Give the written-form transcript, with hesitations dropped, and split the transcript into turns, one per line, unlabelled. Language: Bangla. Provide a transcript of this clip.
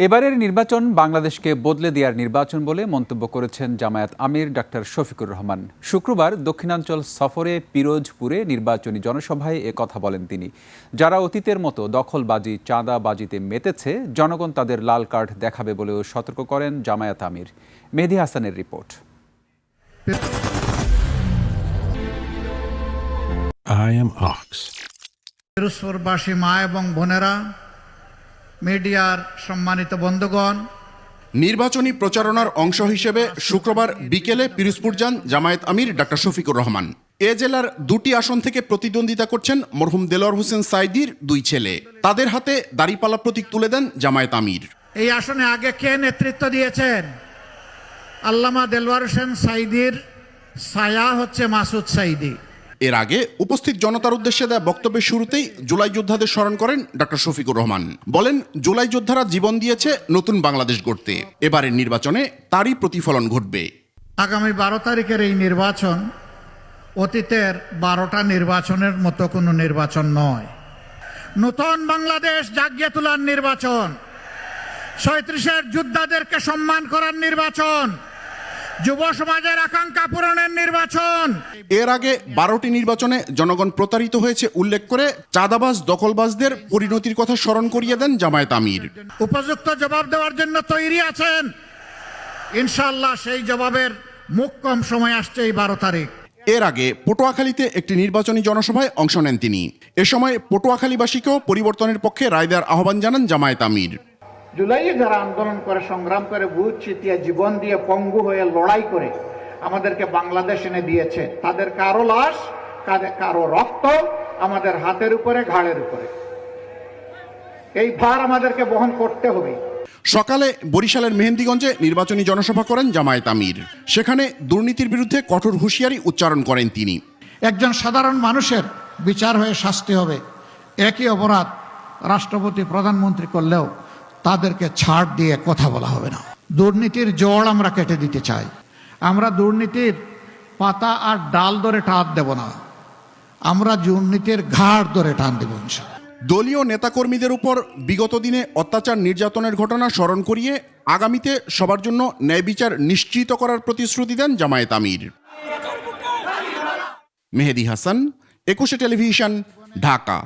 এবারের নির্বাচন বাংলাদেশকে বদলে দেওয়ার নির্বাচন বলে মন্তব্য করেছেন জামায়াত আমির ডাক্তার শফিকুর রহমান। শুক্রবার দক্ষিণাঞ্চল সফরে পিরোজপুরে নির্বাচনী জনসভায় এ কথা বলেন তিনি। যারা অতীতের মতো দখলবাজি, চাঁদাবাজিতে মেতেছে, জনগণ তাদের লাল কার্ড দেখাবে বলেও সতর্ক করেন জামায়াত আমির। মেহেদী হাসানের রিপোর্ট।
পিরোজপুরবাসী মা এবং বোনেরা, মিডিয়ার সম্মানিত বন্ধুগণ,
নির্বাচনী প্রচারণার অংশ হিসেবে শুক্রবার বিকেলে পিরোজপুর যান জামায়াত আমির ডাক্তার শফিকুর রহমান। এ জেলার দুটি আসন থেকে প্রতিদ্বন্দ্বিতা করছেন মরহুম দেলোয়ার হোসেন সাইদির দুই ছেলে। তাদের হাতে দাড়িপাল্লা প্রতীক তুলে দেন জামায়াত আমির।
এই আসনে আগে কে নেতৃত্ব দিয়েছেন? আল্লামা দেলোয়ার হোসেন সাইদির ছায়া হচ্ছে মাসুদ সাইদি।
এর আগে উপস্থিত জনতার উদ্দেশ্যে দেয়া বক্তব্যের শুরুতেই জুলাই যোদ্ধাদের স্মরণ করেন ডাক্তার শফিকুর রহমান। বলেন, জুলাই যোদ্ধারা জীবন দিয়েছে নতুন বাংলাদেশ গড়তে। এবারের নির্বাচনে তারই প্রতিফলন ঘটবে।
আগামী 12 তারিখের এই নির্বাচন অতীতের 12টা নির্বাচনের মতো কোনো নির্বাচন নয়। নতুন বাংলাদেশ জাগিয়ে তোলার নির্বাচন, 37-এর যোদ্ধাদেরকে সম্মান করার নির্বাচন, যুব সমাজের আকাঙ্ক্ষা পূরণের নির্বাচন।
এর আগে 12টি নির্বাচনে জনগণ প্রতারিত হয়েছে উল্লেখ করে চাঁদাবাজ, দখলবাজদের পরিণতির কথা স্মরণ করিয়ে দেন জামায়াত আমির।
উপযুক্ত জবাব দেওয়ার জন্য তৈরি আছেন ইনশাআল্লাহ। সেই জবাবের মুখ কম সময় আসছে এই 12 তারিখ।
এর আগে পটুয়াখালীতে একটি নির্বাচনী জনসভায় অংশ নেন তিনি। এ সময় পটুয়াখালীবাসীকেও পরিবর্তনের পক্ষে রায় দেওয়ার আহ্বান জানান জামায়াত আমির।
জুলাইয়ে যারা আন্দোলন করে, সংগ্রাম করে, বুক চিতিয়ে, জীবন দিয়ে, পঙ্গু হয়ে লড়াই করে আমাদেরকে বাংলাদেশ এনে দিয়েছে, তাদের কারো লাশ, কারো রক্ত আমাদের হাতের উপরে, ঘাড়ের উপরে। এই ভার আমাদেরকে বহন করতে হবে।
সকালে বরিশালের মেহেন্দিগঞ্জে নির্বাচনী জনসভা করেন জামায়াত আমির। সেখানে দুর্নীতির বিরুদ্ধে কঠোর হুঁশিয়ারি উচ্চারণ করেন তিনি।
একজন সাধারণ মানুষের বিচার হয়ে শাস্তি হবে। একই অপরাধ রাষ্ট্রপতি, প্রধানমন্ত্রী করলেও তাদেরকে ছাড় দিয়ে কথা বলা হবে না। দুর্নীতির জড় আমরা কেটে দিতে চাই। আমরা দুর্নীতির পাতা আর ডাল ধরে টান দেব না, আমরা দুর্নীতির ঘাড় ধরে টান দেব ইনশাআল্লাহ।
দলীয় নেতাকর্মীদের উপর বিগত দিনে অত্যাচার, নির্যাতনের ঘটনা স্মরণ করিয়ে আগামীতে সবার জন্য ন্যায় বিচার নিশ্চিত করার প্রতিশ্রুতি দেন জামায়াত আমির। মেহেদী হাসান, 21 টেলিভিশন, ঢাকা।